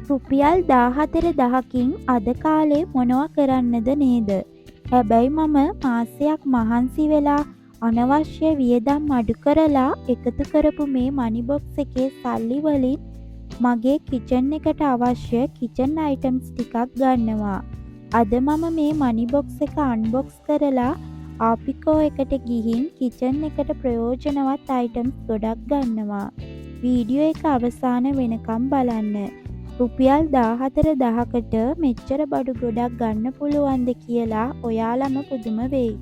රුපියල් 14,000කින් අද කාලේ මොනවා කරන්නද නේද? හැබැයි මම මාසයක් මහන්සි වෙලා අනවශ්‍ය වියදම් අඩු කරලා එකතු කරපු මේ මනි බොක්ස් එකේ සල්ලි වලින් මගේ කිචන් එකට අවශ්‍ය කිචන් අයිටම්ස් ටිකක් ගන්නවා. අද මම මේ මනි බොක්ස් එක අන්බොක්ස් කරලා ආපිකෝ එකට ගිහින් කිචන් එකට ප්‍රයෝජනවත් අයිටම්ස් ගොඩක් ගන්නවා. වීඩියෝ එක අවසාන වෙනකම් බලන්න. රුපියල් 14,000කට මෙච්චර බඩු ගොඩක් ගන්න පුළුවන්ද කියලා ඔයාලම පුදුම වෙයි.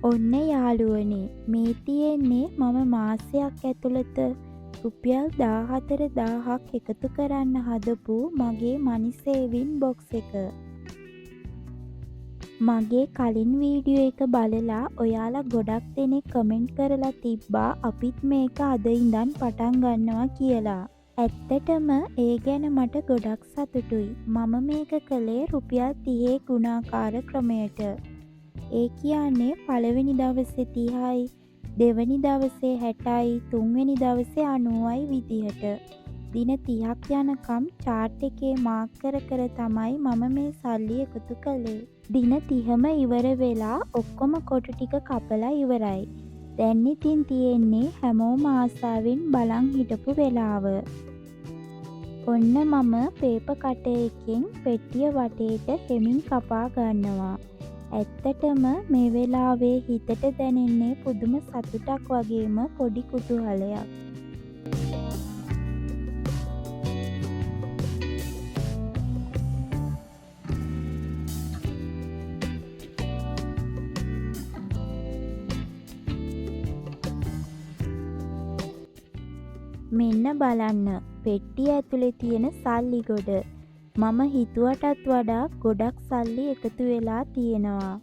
ඔන්න යාළුවනේ, මේ තියෙන්නේ මම මාසයක් ඇතුළත රුපියල් 14,000ක් එකතු කරන්න හදපු මගේ මනි සේවින් බොක්ස් එක. මගේ කලින් වීඩියෝ එක බලලා ඔයාලා ගොඩක් දෙනෙක් කමෙන්ට් කරලා තිබ්බා අපිත් මේක අද ඉඳන් පටන් ගන්නවා කියලා. ඇත්තටම ඒ ගැන මට ගොඩක් සතුටුයි. මම මේක කළේ රුපියල් 30 ගුණාකාර ක්‍රමයට. ඒ කියන්නේ පළවෙනි දවසේ 30යි, දෙවැනි දවසේ 60යි, තුන්වෙනි දවසේ 90යි විදිහට. දින 30ක් යනකම් chart එකේ මාක් කර කර තමයි මම මේ සල්ලි එකතු කළේ. දින 30ම ඉවර වෙලා ඔක්කොම කොටු ටික කපලා ඉවරයි. දැන් ඉතින් තියෙන්නේ හැමෝම ආසාවෙන් බලන් හිටපු වෙලාව. ඔන්න මම පේපර් කටරයකින් පෙට්ටිය වටේට හෙමින් කපා ගන්නවා. ඇත්තටම මේ වෙලාවේ හිතට දැනෙන්නේ පුදුම සතුටක් වගේම පොඩි කුතුහලයක්. මෙන්න බලන්න පෙට්ටිය ඇතුලේ තියෙන සල්ලි ගොඩ. මම හිතුවටත් වඩා ගොඩක් සල්ලි එකතු වෙලා තියෙනවා.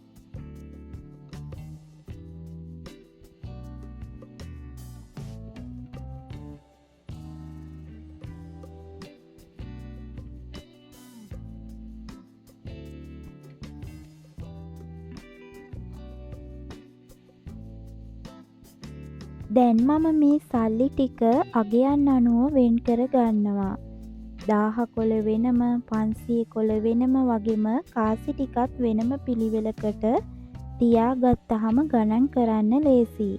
දැන් මම මේ සල්ලි ටික අගයන් අනුව වෙන් කර ගන්නවා. 1000 කොළ වෙනම, 500 කොළ වෙනම වගේම කාසි ටිකක් වෙනම පිළිවෙලකට තියාගත්තාම ගණන් කරන්න ලේසියි.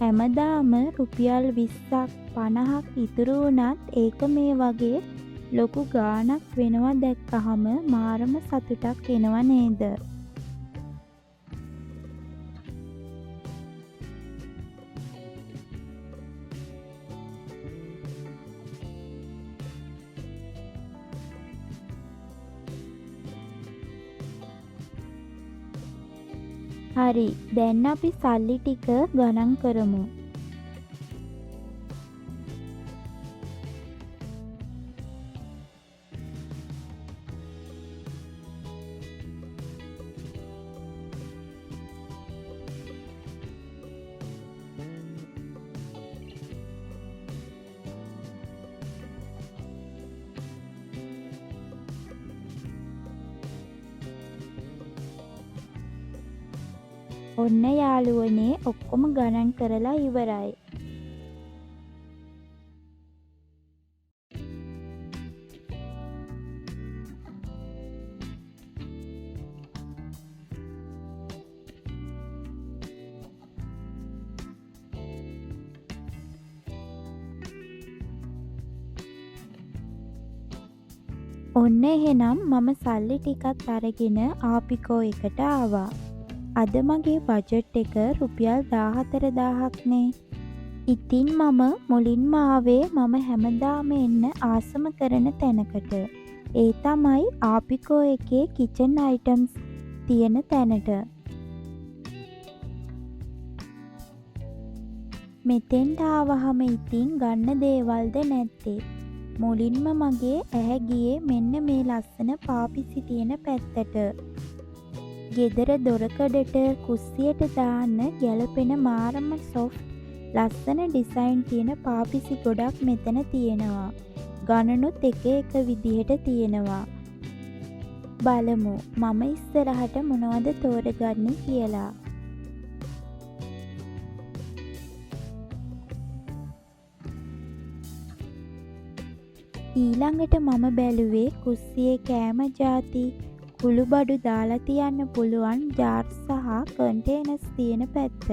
හැමදාම රුපියල් 20ක් 50ක් ඉතුරු වුණත් ඒක මේ වගේ ලොකු ගාණක් වෙනවා දැක්කහම මාරම සතුටක් එනවා නේද? හරි, දැන් අපි සල්ලි ටික ගණන් කරමු. ඔන්න යාළුවනේ ඔක්කොම ගණන් කරලා ඉවරයි. ඔන්න එහෙනම් මම සල්ලි ටිකත් අරගෙන ආපිකෝ එකට ආවා. අද මගේ බජට් එක රුපියල් 14,000ක්නේ. ඉතින් මම මුලින්ම ආවේ මම හැමදාම එන්න ආසම කරන තැනකට. ඒ තමයි ආපිකෝ එකේ කිචන් අයිටම්ස් තියෙන තැනට. මෙතෙන්ට ආවහම ඉතින් ගන්න දේවල්ද නැත්තේ. මුලින්ම මගේ ඇහැ ගියේ මෙන්න මේ ලස්සන පාපිසි තියෙන පැත්තට. ගෙදර දොරකඩට කුස්සියට දාන්න ගැලපෙන මාරම සොෆ්ට් ලස්සන ඩිසයින් තියෙන පාපිසි ගොඩක් මෙතන තියෙනවා. ගණනුත් එක එක විදිහට තියෙනවා. බලමු මම ඉස්සරහට මොනවද තෝරගන්නේ කියලා. ඊළඟට මම බැලුවේ කුස්සියේ කෑම ජාති, කුළුබඩු දාලා තියන්න පුළුවන් ජාර් සහ කන්ටේනර්ස් තියෙන පැත්ත.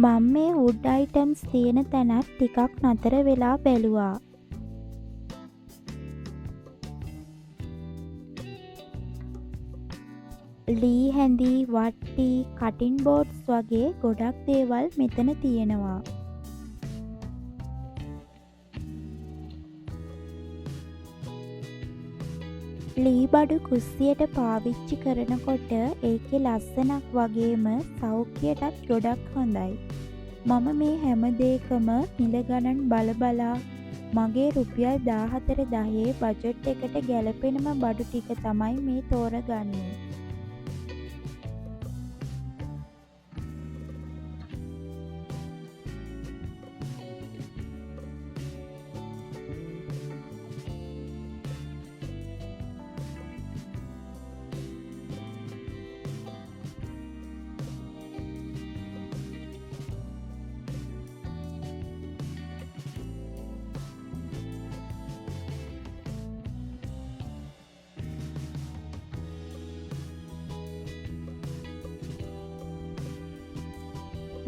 මම මේ වුඩ් අයිටම්ස් තියෙන තැනත් ටිකක් නතර වෙලා බැලුවා. ලී හැඳි, වට්ටි, කටින් බෝඩ්ස් වගේ ගොඩක් දේවල් මෙතන තියෙනවා. ලී බඩු කුස්සියට පාවිච්චි කරනකොට ඒකේ ලස්සනක් වගේම සෞඛ්‍යයටත් ගොඩක් හොඳයි. මම මේ හැම දේකම මිල ගණන් බලා මගේ රුපියල් 14,10 බජට් එකට ගැලපෙනම බඩු ටික තමයි මේ තෝරගන්නේ.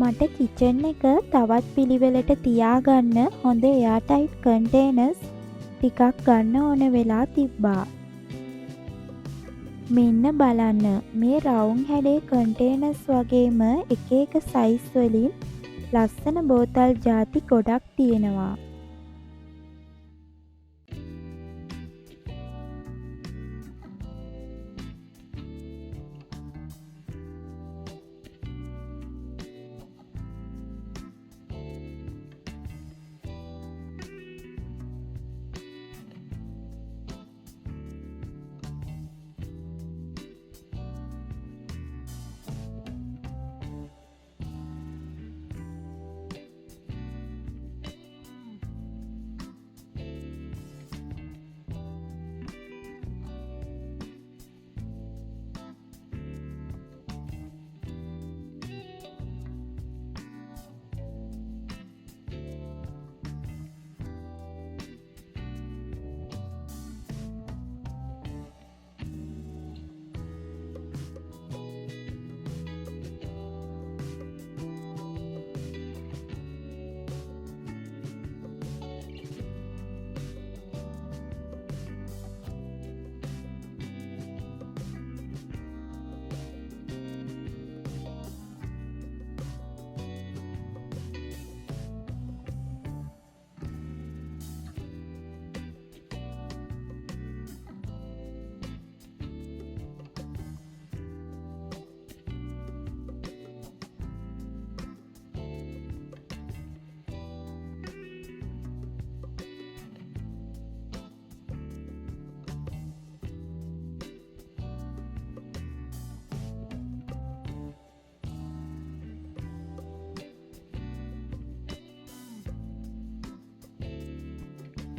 මට කිචන් එක තවත් පිළිවෙලට තියාගන්න හොඳ එයාටයිට් කන්ටේනර්ස් ටිකක් ගන්න ඕන වෙලා තිබ්බා. මෙන්න බලන්න මේ රවුම් හැඩේ කන්ටේනර්ස් වගේම එක එක සයිස් වලින් ලස්සන බෝතල් ජාති ගොඩක් තියෙනවා.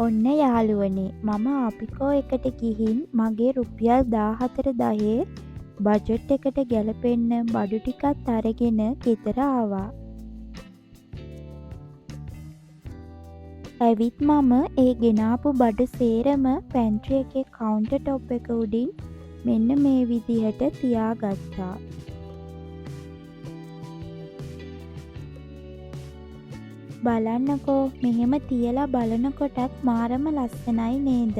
ඔන්න යාළුවනේ මම අපිකෝ එකට ගිහින් මගේ රුපියල් 14,10 බජට් එකට ගැලපෙන්න බඩු ටිකත් අරගෙන ගෙදර ආවා. ඇවිත් මම ඒ ගෙනාපු බඩු සේරම පැන්ට්‍රි එකේ කවුන්ටර් ටොප් එක උඩින් මෙන්න මේ විදිහට තියාගත්තා. බලන්නකෝ මෙහෙම තියලා බලනකොටත් මාරම ලස්සනයි නේද?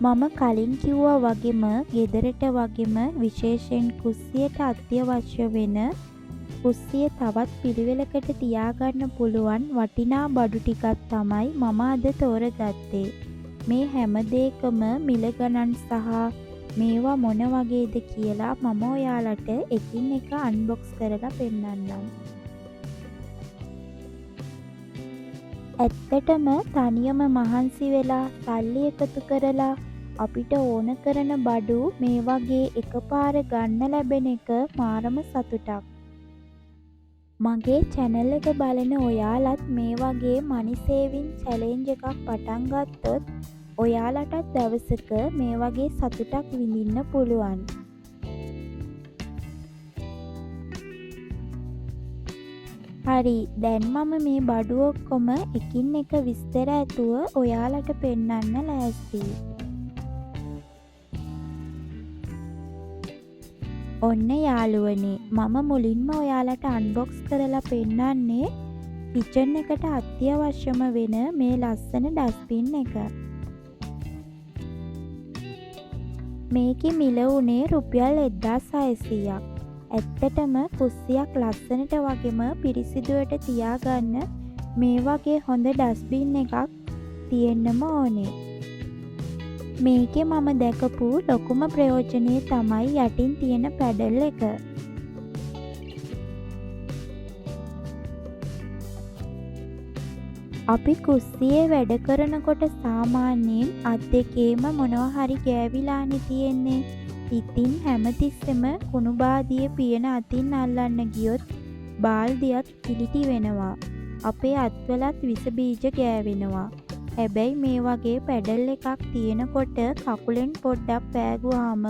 මම කලින් කිව්වා වගේම ගෙදරට වගේම විශේෂයෙන් කුස්සියට අත්‍යවශ්‍ය වෙන කුස්සිය තවත් පිළිවෙලකට තියාගන්න පුළුවන් වටිනා බඩු ටිකක් තමයි මම අද තෝරගත්තේ. මේ හැම දෙයකම මිල ගණන් සහ මේවා මොන වගේද කියලා මම ඔයාලට එකින් එක අන්බොක්ස් කරලා පෙන්නන්නම්. ඇත්තටම තනියම මහන්සි වෙලා සල්ලි එකතු කරලා අපිට ඕන කරන බඩු මේ වගේ එකපාර ගන්න ලැබෙන එක මාරම සතුටක්. මගේ channel එක බලන ඔයාලත් මේ වගේ money saving challenge එකක් පටන් ගත්තොත් ඔයාලටත් දවසක මේ වගේ සතුටක් විඳින්න පුළුවන්. හරි, දැන් මම මේ බඩු ඔක්කොම එකින් එක විස්තර ඇතුව ඔයාලට පෙන්නන්න ලෑස්තියි. ඔන්න යාළුවනේ, මම මුලින්ම ඔයාලට අන්බොක්ස් කරලා පෙන්නන්නේ කිචන් එකට අත්‍යවශ්‍යම වෙන මේ ලස්සන ඩස්බින් එක. මේකේ මිල උනේ රුපියල් 1600ක්. ඇත්තටම කුස්සියක් ලස්සනට වගේම පිරිසිදුවට තියාගන්න මේ වගේ හොඳ ඩස්බින් එකක් තියෙන්නම ඕනේ. මේකේ මම දැකපු ලොකුම ප්‍රයෝජනය තමයි යටින් තියෙන පැඩල් එක. අපි කුස්සියේ වැඩ කරනකොට සාමාන්‍යයෙන් අත් දෙකේම මොනවා හරි ගෑවිලානේ තියෙන්නේ. ඉතින් හැමතිස්සෙම කුණුබාදියේ පියන අතින් අල්ලන්න ගියොත් බාල්දියත් කිලිටි වෙනවා. අපේ අත්වලත් විස බීජ ගෑවෙනවා. හැබැයි මේ වගේ පැඩල් එකක් තියෙනකොට කකුලෙන් පොඩ්ඩක් පෑගුවාම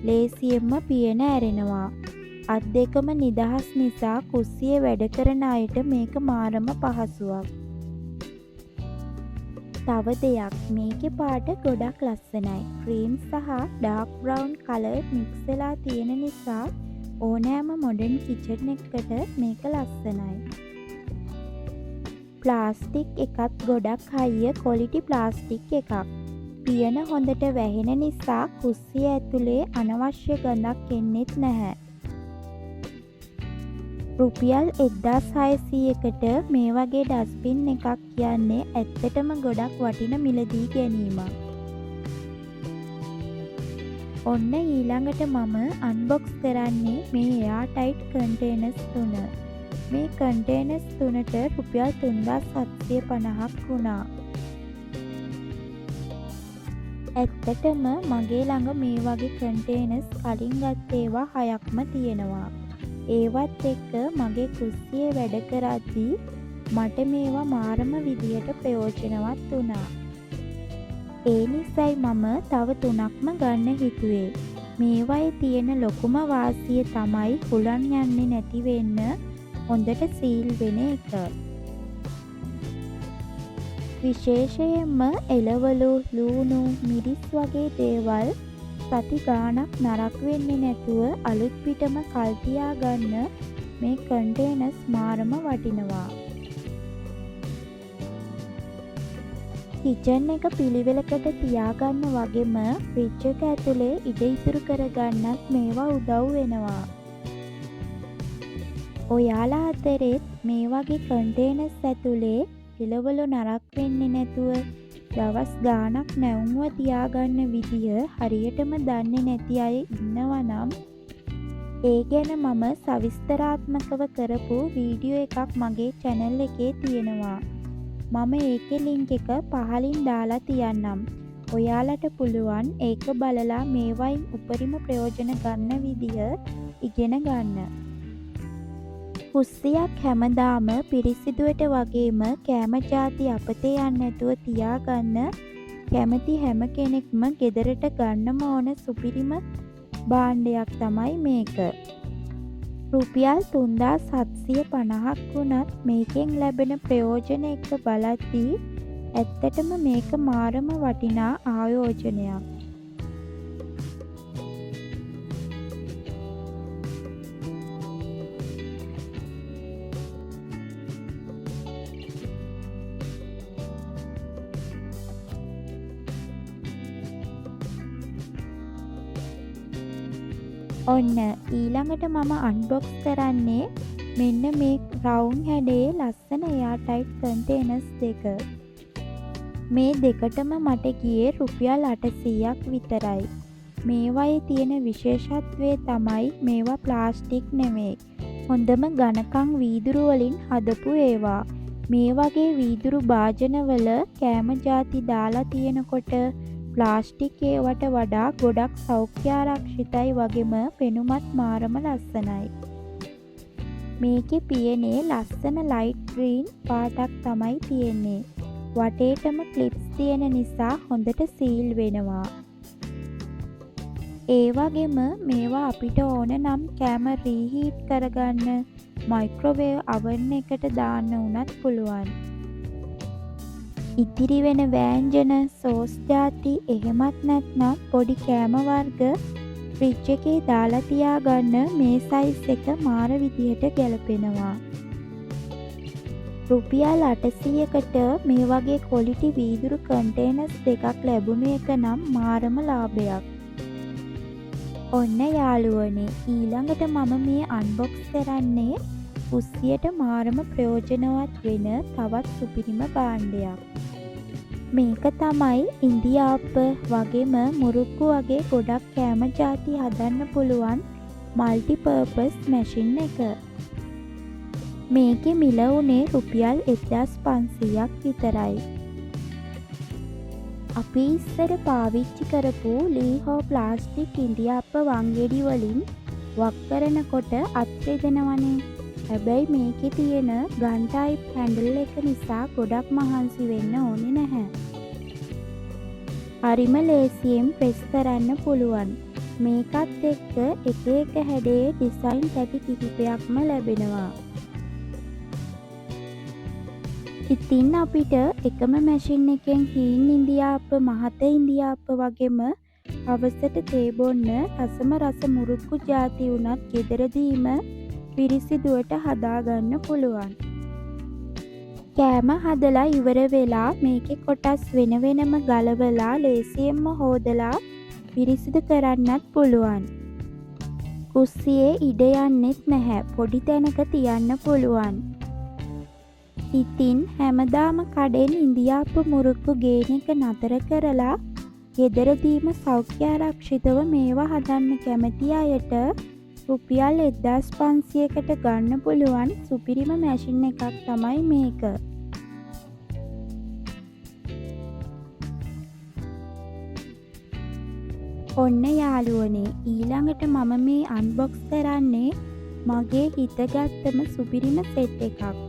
ලේසියෙන්ම පියන ඇරෙනවා. අත් දෙකම නිදහස් නිසා කුස්සියේ වැඩ කරන අයට මේක මාරම පහසුවක්. තව දෙයක්, මේකේ පාට ගොඩක් ලස්සනයි. ක්‍රීම් සහ ඩාර්ක් බ්‍රවුන් කලර් මික්ස් වෙලා තියෙන නිසා ඕනෑම මොඩර්න් කිචන් එකකට මේක ලස්සනයි. ප්ලාස්ටික් එකත් ගොඩක් හයිය ක්වොලිටි ප්ලාස්ටික් එකක්. පියන හොඳට වැහෙන නිසා කුස්සිය ඇතුලේ අනවශ්‍ය ගඳක් එන්නෙත් නැහැ. රුපියල් 1600කට මේ වගේ ඩස්බින් එකක් කියන්නේ ඇත්තටම ගොඩක් වටින මිලදී ගැනීමක්. ඔන්න ඊළඟට මම අන්බොක්ස් කරන්නේ මේ එයාටයිට් කන්ටේනර්ස් 3. මේ කන්ටේනර්ස් 3ට රුපියල් 3750ක් වුණා. ඇත්තටම මගේ ළඟ මේ වගේ කන්ටේනර්ස් කලින් ගත්ත ඒවා 6ක්ම තියෙනවා. ඒවත් එක්ක මගේ කුස්සියේ වැඩ කරද්දී මට මේවා මාරම විදියට ප්‍රයෝජනවත් වුණා. ඒ නිසයි මම තව 3ක්ම ගන්න හිතුවේ. මේවායේ තියෙන ලොකුම වාසිය තමයි හුලන් යන්නේ නැති වෙන්න හොඳට සීල් වෙන එක. විශේෂයෙන්ම එළවලු, ලූණු, මිරිස් වගේ දේවල් සති ගාණක් නරක් වෙන්නේ නැතුව අලුත් පිටම කල් තියාගන්න මේ කන්ටේනර්ස් මාරම වටිනවා. කිචන් එක පිළිවෙලකට තියාගන්න වගේම ෆ්‍රිජ් එක ඇතුලේ ඉඩ ඉතුරු කරගන්නත් මේවා උදව් වෙනවා. ඔයාලා අතරෙත් මේ වගේ කන්ටේනර්ස් ඇතුලේ එළවලු නරක් වෙන්නේ නැතුව දවස් ගාණක් නැවුම්ව තියාගන්න විදිය හරියටම දන්නේ නැති අය ඉන්නවා නම් ඒ ගැන මම සවිස්තරාත්මකව කරපු වීඩියෝ එකක් මගේ channel එකේ තියෙනවා. මම ඒකේ link එක පහලින් දාලා තියන්නම්. ඔයාලට පුළුවන් ඒක බලලා මේවයින් උපරිම ප්‍රයෝජන ගන්න විදිය ඉගෙන ගන්න. කුස්සියක් හැමදාම පිරිසිදුවට වගේම කෑම ජාති අපතේ යන්නේ නැතුව තියාගන්න කැමති හැම කෙනෙක්ම ගෙදරට ගන්නම ඕන සුපිරිම භාණ්ඩයක් තමයි මේක. රුපියල් 3750ක් වුණත් මේකෙන් ලැබෙන ප්‍රයෝජන එක්ක බලද්දී ඇත්තටම මේක මාරම වටිනා ආයෝජනයක්. ඔන්න ඊළඟට මම අන්බොක්ස් කරන්නේ මෙන්න මේ රවුම් හැඩේ ලස්සන එයාටයිට් කන්ටේනර්ස් දෙක. මේ දෙකටම මට ගියේ රුපියල් 800ක් විතරයි. මේවායේ තියෙන විශේෂත්වය තමයි මේවා ප්ලාස්ටික් නෙමෙයි. හොඳම ඝනකම් වීදුරු වලින් හදපු ඒවා. මේ වගේ වීදුරු භාජනවල කෑම ಜಾති දාලා තියෙනකොට ප්ලාස්ටික් ඒවට වඩා ගොඩක් සෞඛ්‍යාරක්ෂිතයි වගේම පෙනුමත් මාරම ලස්සනයි. මේකේ පියනේ ලස්සන ලයිට් ග්‍රීන් පාටක් තමයි තියෙන්නේ. වටේටම ක්ලිප්ස් තියෙන නිසා හොඳට සීල් වෙනවා. ඒ වගේම මේවා අපිට ඕන නම් කෑම රීහීට් කරගන්න මයික්‍රෝවේව් අවන් එකට දාන්න උනත් පුළුවන්. ඉතිරි වෙන වෑංජන සෝස් ಜಾති එහෙමත් නැත්නම් පොඩි කෑම වර්ග ෆ්‍රිජ් එකේ දාලා තියාගන්න මේ සයිස් එක මාර විදිහට ගැලපෙනවා. රුපියල් 800කට මේ වගේ ක්වොලිටි වීදුරු කන්ටේනර්ස් දෙකක් ලැබුණු එක නම් මාරම ලාභයක්. ඔන්න යාළුවනේ ඊළඟට මම මේ අන්බොක්ස් කරන්නේ කුස්සියට මාරම ප්‍රයෝජනවත් වෙන තවත් සුපිරිම භාණ්ඩයක්. මේක තමයි ඉන්දියාප්ප වගේම මුරුක්කු වගේ ගොඩක් කෑම ಜಾති හදන්න පුළුවන් මල්ටිපර්පස් මැෂින් එක. මේකේ මිල උනේ රුපියල් 1500ක් විතරයි. අපි ඉස්සර පාවිච්චි කරපු ලීහෝ ප්ලාස්ටික් ඉන්දියාප්ප වංගෙඩි වලින් වක් කරනකොට අත් රිදෙනවනේ. හැබැයි මේකේ තියෙන ගන් ටයිප් හැන්ඩල් එක නිසා ගොඩක් මහන්සි වෙන්න ඕනේ නැහැ. හරිම ලේසියෙන් ප්‍රෙස් කරන්න පුළුවන්. මේකත් එක්ක එක එක හැඩේ ඩිසයින් තැටි කිහිපයක්ම ලැබෙනවා. ඉතින් අපිට එකම මැෂින් එකෙන් හීන් ඉන්දියාප්ප මහත ඉන්දියාප්ප වගේම හවසට තේ බොන්න රසම රස මුරුක්කු ಜಾති උනත් ගෙදරදීම පිරිසිදුවට හදාගන්න පුළුවන්. කෑම හදලා ඉවර වෙලා මේකේ කොටස් වෙන වෙනම ගලවලා ලේසියෙන්ම හොදලා පිරිසිදු කරන්නත් පුළුවන්. කුස්සියේ ඉඩ යන්නෙත් නැහැ. පොඩි තැනක තියන්න පුළුවන්. ඉතින් හැමදාම කඩෙන් ඉන්දියාප්ප මුරුක්කු ගේන එක නතර කරලා ගෙදරදීම සෞඛ්‍යාරක්ෂිතව මේවා හදන්න කැමති අයට රුපියල් 1500කට ගන්න පුළුවන් සුපිරිම මැෂින් එකක් තමයි මේක. ඔන්න යාළුවනේ ඊළඟට මම මේ අන්බොක්ස් කරන්නේ මගේ හිතගත්තම සුපිරිම සෙට් එකක්.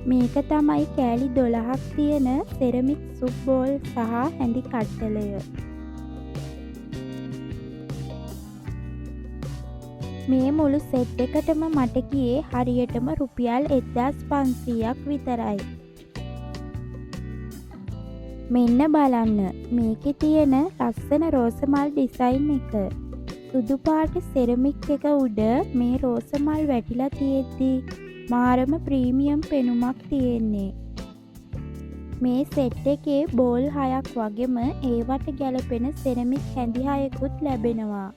මේක තමයි කෑලි 12ක් තියෙන සෙරමික් සුප් බෝල් සහ හැඳි කට්ටලය. මේ මුළු සෙට් එකටම මට ගියේ හරියටම රුපියල් 1500ක් විතරයි. මෙන්න බලන්න මේකේ තියෙන ලස්සන රෝස මල් ඩිසයින් එක. සුදු පාට සෙරමික් එක උඩ මේ රෝස මල් වැටිලා තියෙද්දි මාරම ප්‍රීමියම් පෙනුමක් තියෙන්නේ. මේ සෙට් එකේ බෝල් 6ක් වගේම ඒවට ගැලපෙන සෙරමික් හැඳි 6කුත් ලැබෙනවා.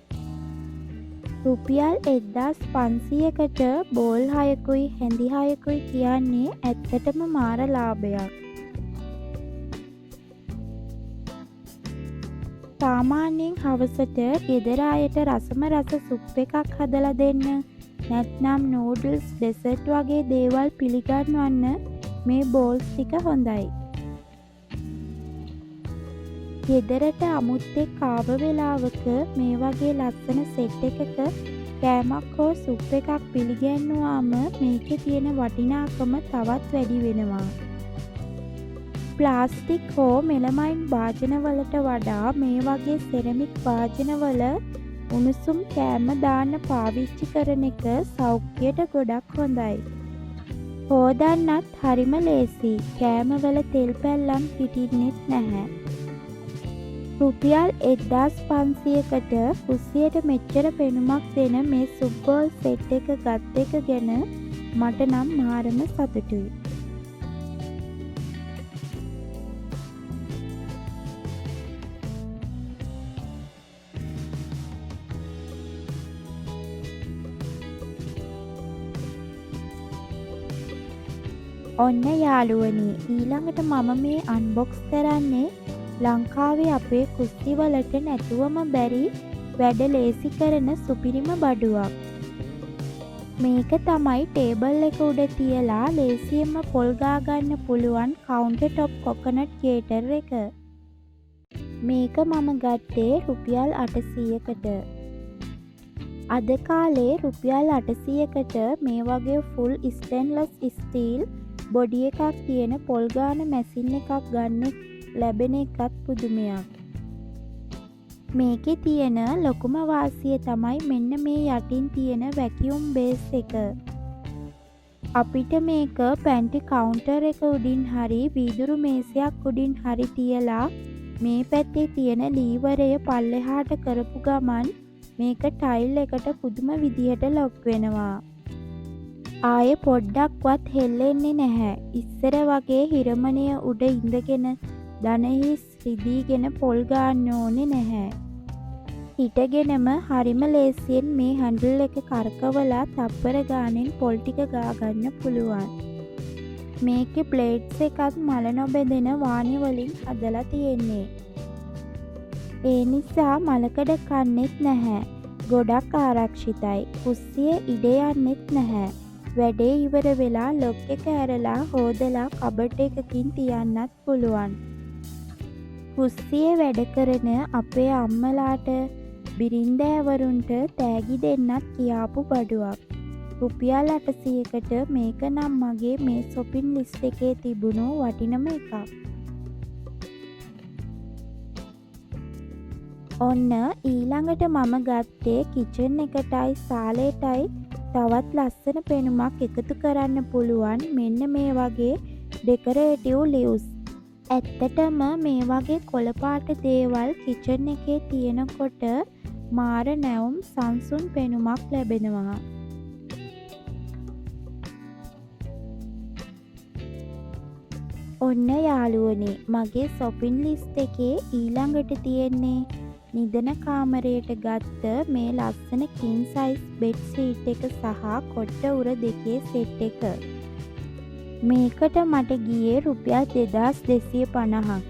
රුපියල් 1500කට බෝල් 6කුයි හැඳි 6කුයි කියන්නේ ඇත්තටම මාර ලාභයක්. සාමාන්‍යයෙන් හවසට ගෙදර අයට රසම රස සුප් එකක් හදලා දෙන්න නැත්නම් නූඩල්ස් ඩෙසර්ට් වගේ දේවල් පිළිගන්වන්න මේ බෝල්ස් ටික හොඳයි. ගෙදරට අමුත්තෙක් ආව වෙලාවක මේ වගේ ලස්සන සෙට් එකක කෑමක් හෝ සුප් එකක් පිළිගැන්වුවාම මේකේ තියෙන වටිනාකම තවත් වැඩි වෙනවා. ප්ලාස්ටික් හෝ මෙලමයින් භාජනවලට වඩා මේ වගේ සෙරමික් භාජනවල උණුසුම් කෑම දාන්න පාවිච්චි කරන එක සෞඛ්‍යයට ගොඩක් හොඳයි. හොදන්නත් හරිම ලේසි. කෑමවල තෙල් පැල්ලම් හිටින්නෙත් නැහැ. රුපියල් 1500කට කුස්සියට මෙච්චර පෙනුමක් දෙන මේ සුප් බෝල් සෙට් එක ගත් එක ගැන මට නම් මාරම සතුටුයි. ඔන්න යාළුවනි, ඊළඟට මම මේ අන්බොක්ස් කරන්නේ ලංකාවේ අපේ කුස්සිවලට නැතුවම බැරි වැඩ ලේසි කරන සුපිරිම බඩුවක්. මේක තමයි ටේබල් එක උඩ තියලා ලේසියෙන්ම පොල් ගාගන්න පුළුවන් කවුන්ටර් ටොප් කොකනට් ගේටර් එක. මේක මම ගත්තේ රුපියල් 800කට. අද කාලේ රුපියල් 800කට මේ වගේ ෆුල් ස්ටේන්ලස් ස්ටීල් බොඩි එකක් තියෙන පොල් ගාන මැෂින් එකක් ගන්න ලැබෙන එකත් පුදුමයක්. මේකේ තියෙන ලොකුම වාසිය තමයි මෙන්න මේ යටින් තියෙන වැකියුම් බේස් එක. අපිට මේක පැන්ටි කවුන්ටර් එක උඩින් හරි වීදුරු මේසයක් උඩින් හරි තියලා මේ පැත්තේ තියෙන ලීවරය පල්ලෙහාට කරපු ගමන් මේක ටයිල් එකට පුදුම විදිහට ලොක් වෙනවා. ආයේ පොඩ්ඩක්වත් හෙල්ලෙන්නේ නැහැ. ඉස්සර වගේ හිරමණය උඩ ඉඳගෙන දනහිස් රිදීගෙන පොල් ගන්න ඕනේ නැහැ. හිටගෙනම හරිම ලේසියෙන් මේ හැන්ඩල් එක කරකවලා තප්පර ගානෙන් පොල් ටික ගාගන්න පුළුවන්. මේකේ බ්ලේඩ්ස් එකත් මල නොබෙදෙන වාණි වලින් හදලා තියෙන්නේ. ඒ නිසා මලකඩ කන්නෙත් නැහැ. ගොඩක් ආරක්ෂිතයි. කුස්සියේ ඉඩ යන්නෙත් නැහැ. වැඩේ ඉවර වෙලා ලොක් එක ඇරලා හොදලා කබඩ් එකකින් තියන්නත් පුළුවන්. කුස්සියේ වැඩ කරන අපේ අම්මලාට බිරින්දෑවරුන්ට තෑගි දෙන්නත් කියාපු බඩුවක්. රුපියල් 800කට මේක නම් මගේ මේ shopping list එකේ තිබුණු වටිනම එකක්. ඔන්න ඊළඟට මම ගත්තේ කිචන් එකටයි සාලේටයි තවත් ලස්සන පෙනුමක් එකතු කරන්න පුළුවන් මෙන්න මේ වගේ ඩෙකරේටිව් ලිව්ස්. ඇත්තටම මේ වගේ කොළපාට දේවල් කිචන් එකේ තියෙනකොට මාර නැවුම් සංසුන් පෙනුමක් ලැබෙනවා. ඔන්න යාළුවනේ, මගේ shopping list එකේ ඊළඟට තියෙන්නේ නිදන කාමරයට ගත්ත මේ ලස්සන king size bed sheet එක සහ කොට්ට උර දෙකේ සෙට් එක. මේකට මට ගියේ රුපියල් 2250ක්.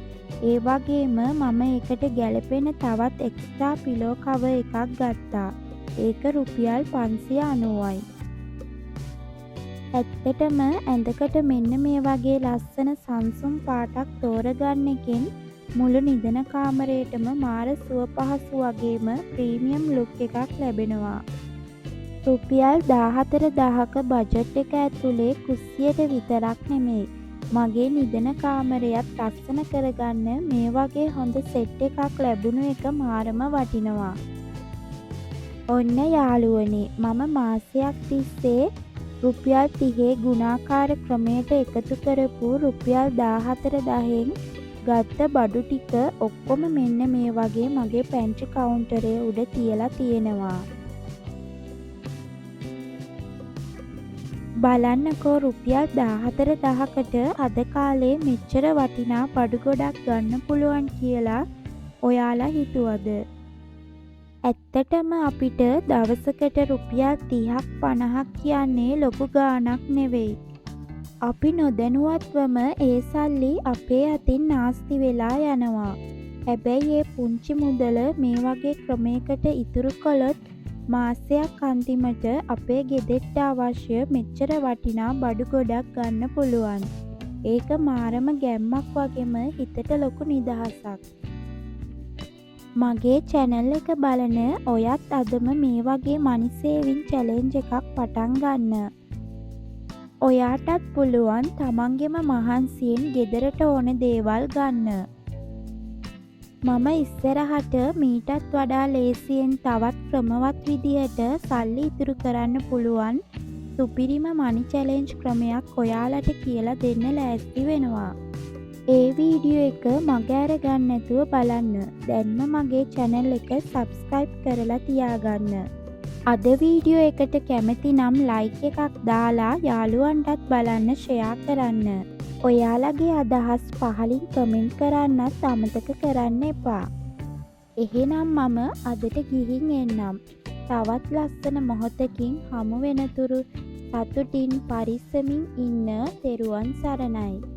ඒ වගේම මම ඒකට ගැලපෙන තවත් එක්ස්ට්‍රා පිලෝ කවර් එකක් ගත්තා. ඒක රුපියල් 590යි. ඇත්තටම ඇඳකට මෙන්න මේ වගේ ලස්සන සංසුන් පාටක් තෝරගන්න එකෙන් මුළු නිදන කාමරේටම මාර සුව පහසු වගේම ප්‍රීමියම් ලුක් එකක් ලැබෙනවා. රුපියල් 14000ක බජට් එක ඇතුලේ කුස්සියට විතරක් නෙමෙයි, මගේ නිදන කාමරයත් ලස්සන කරගන්න මේ වගේ හොඳ සෙට් එකක් ලැබුණු එක මාරම වටිනවා. ඔන්න යාළුවනේ, මම මාසයක් තිස්සේ රුපියල් 30 ගුණාකාර ක්‍රමයට එකතු කරපු රුපියල් 14000න් ගත්ත බඩු ටික ඔක්කොම මෙන්න මේ වගේ මගේ පැන්ට්‍රි කවුන්ටරේ උඩ තියලා තියෙනවා. බලන්නකෝ, රුපියල් 14000කට අද කාලේ මෙච්චර වටිනා බඩු ගොඩක් ගන්න පුළුවන් කියලා ඔයාලා හිතුවද? ඇත්තටම අපිට දවසකට රුපියල් 30ක් 50ක් කියන්නේ ලොකු ගාණක් නෙවෙයි. අපි නොදැනුවත්වම ඒ සල්ලි අපේ අතින් නාස්ති වෙලා යනවා. හැබැයි ඒ පුංචි මුදල මේ වගේ ක්‍රමයකට ඉතුරු කළොත් මාසයක් අන්තිමට අපේ ගෙදරට අවශ්‍ය මෙච්චර වටිනා බඩු ගොඩක් ගන්න පුළුවන්. ඒක මාරම ගැම්මක් වගේම හිතට ලොකු නිදහසක්. මගේ channel එක බලන ඔයත් අදම මේ වගේ money saving challenge එකක් පටන් ගන්න. ඔයාටත් පුළුවන් තමන්ගෙම මහන්සියෙන් ගෙදරට ඕන දේවල් ගන්න. මම ඉස්සරහට මීටත් වඩා ලේසියෙන් තවත් ක්‍රමවත් විදිහට සල්ලි ඉතුරු කරන්න පුළුවන් සුපිරිම money challenge ක්‍රමයක් ඔයාලට කියලා දෙන්න ලෑස්ති වෙනවා. ඒ වීඩියෝ එක මග අරගන්න නැතුව බලන්න. දැන්ම මගේ channel එක subscribe කරලා තියාගන්න. අද වීඩියෝ එකට කැමති නම් like එකක් දාලා යාළුවන්ටත් බලන්න share කරන්න. ඔයාලගේ අදහස් පහලින් කමෙන්ට් කරන්නත් අමතක කරන්න එපා. එහෙනම් මම අදට ගිහින් එන්නම්. තවත් ලස්සන මොහොතකින් හමු වෙනතුරු සතුටින් පරිස්සමින් ඉන්න තෙරුවන් සරණයි.